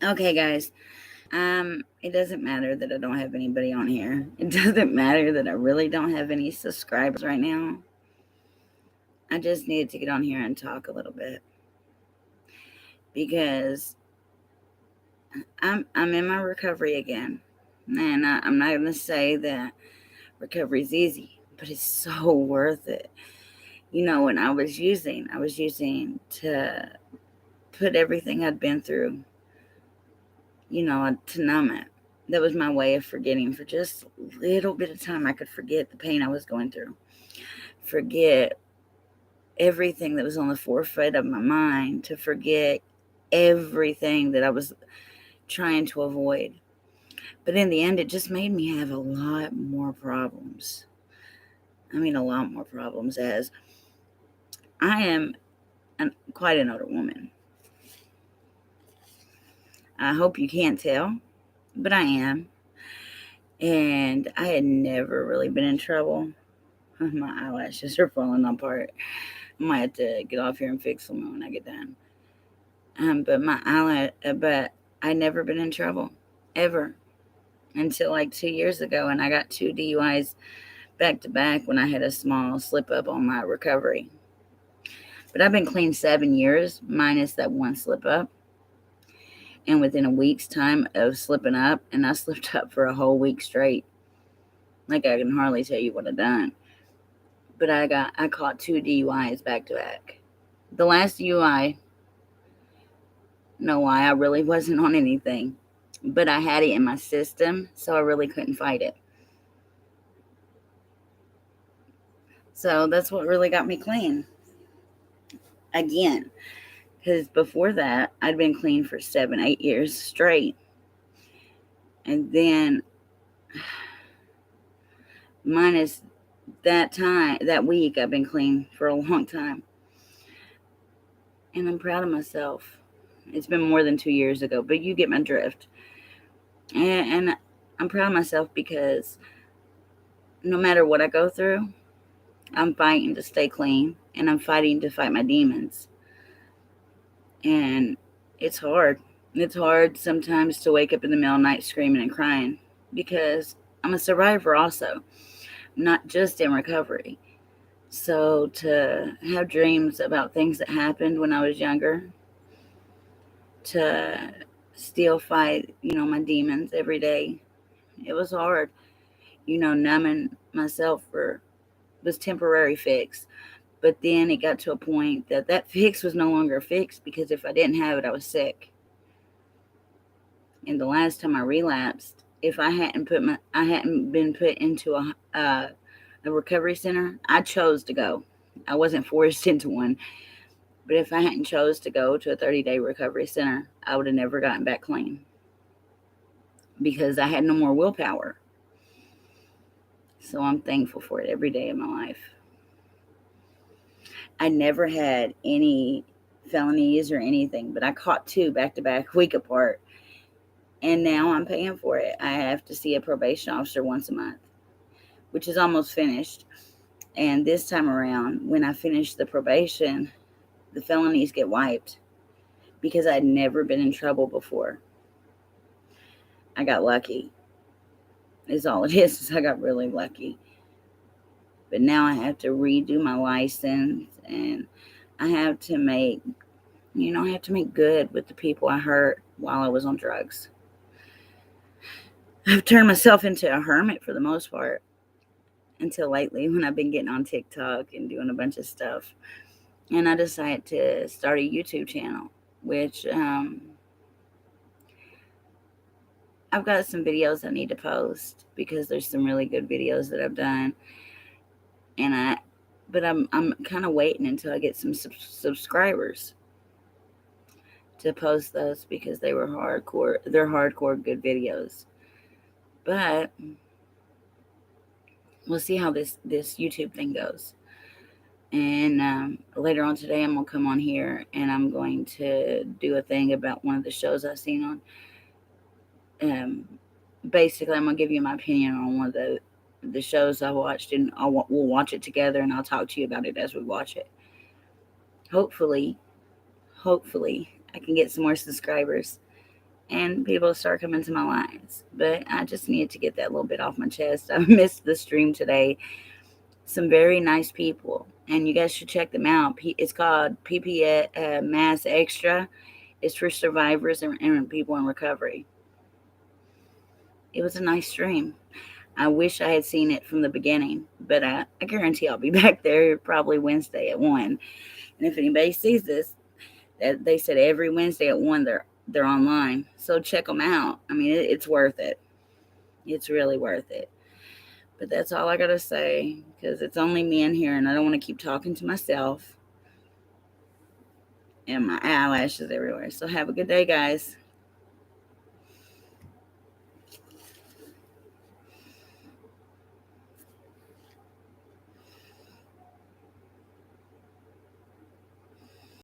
Okay, guys. It doesn't matter that I don't have anybody on here. It doesn't matter that I really don't have any subscribers right now. I just needed to get on here and talk a little bit because I'm in my recovery again, and I'm not gonna say that recovery is easy, but it's so worth it. When I was using to put everything I'd been through, to numb it. That was my way of forgetting for just a little bit of time. I could forget the pain I was going through, forget everything that was on the forefront of my mind, to forget everything that I was trying to avoid. But in the end, it just made me have a lot more problems. I mean, a lot more problems, as I am quite an older woman. I hope you can't tell, but I am. And I had never really been in trouble. My eyelashes are falling apart. I might have to get off here and fix them when I get done. But I never been in trouble ever until like 2 years ago, and I got 2 DUIs back to back when I had a small slip up on my recovery. But I've been clean 7 years, minus that one slip up. And within a week's time of slipping up, and I slipped up for a whole week straight. Like, I can hardly tell you what I done. But I caught 2 DUIs back to back. The last DUI, no lie, I really wasn't on anything, but I had it in my system, so I really couldn't fight it. So that's what really got me clean again. Because before that, I'd been clean for 7, 8 years straight. And then, minus that week, I've been clean for a long time. And I'm proud of myself. It's been more than 2 years ago, but you get my drift. And I'm proud of myself because no matter what I go through, I'm fighting to stay clean, and I'm fighting to fight my demons. And it's hard. It's hard sometimes to wake up in the middle of the night screaming and crying because I'm a survivor also, not just in recovery. So to have dreams about things that happened when I was younger, to still fight, my demons every day, it was hard. Numbing myself for was temporary fix. But then it got to a point that fix was no longer a fix, because if I didn't have it, I was sick. And the last time I relapsed, if I hadn't been put into a recovery center, I chose to go. I wasn't forced into one. But if I hadn't chose to go to a 30-day recovery center, I would have never gotten back clean because I had no more willpower. So I'm thankful for it every day of my life. I never had any felonies or anything, but I caught 2 back to back, week apart. And now I'm paying for it. I have to see a probation officer once a month, which is almost finished. And this time around, when I finish the probation, the felonies get wiped because I'd never been in trouble before. I got lucky. Is all it is I got really lucky. But now I have to redo my license, and I have to make good with the people I hurt while I was on drugs. I've turned myself into a hermit for the most part until lately, when I've been getting on TikTok and doing a bunch of stuff. And I decided to start a YouTube channel, which I've got some videos I need to post because there's some really good videos that I've done. But I'm kind of waiting until I get some subscribers to post those, because they were hardcore. They're hardcore good videos. But we'll see how this YouTube thing goes. And later on today, I'm gonna come on here and I'm going to do a thing about one of the shows I've seen on. Basically, I'm gonna give you my opinion on one of the shows I watched, and we'll watch it together, and I'll talk to you about it as we watch it. Hopefully, I can get some more subscribers, and people start coming to my lives. But I just needed to get that little bit off my chest. I missed the stream today. Some very nice people, and you guys should check them out. It's called PPS Mass Extra. It's for survivors and people in recovery. It was a nice stream. I wish I had seen it from the beginning, but I guarantee I'll be back there probably Wednesday at 1. And if anybody sees this, that they said every Wednesday at 1 they're online. So check them out. I mean, it's worth it. It's really worth it. But that's all I got to say, because it's only me in here and I don't want to keep talking to myself. And my eyelashes everywhere. So have a good day, guys.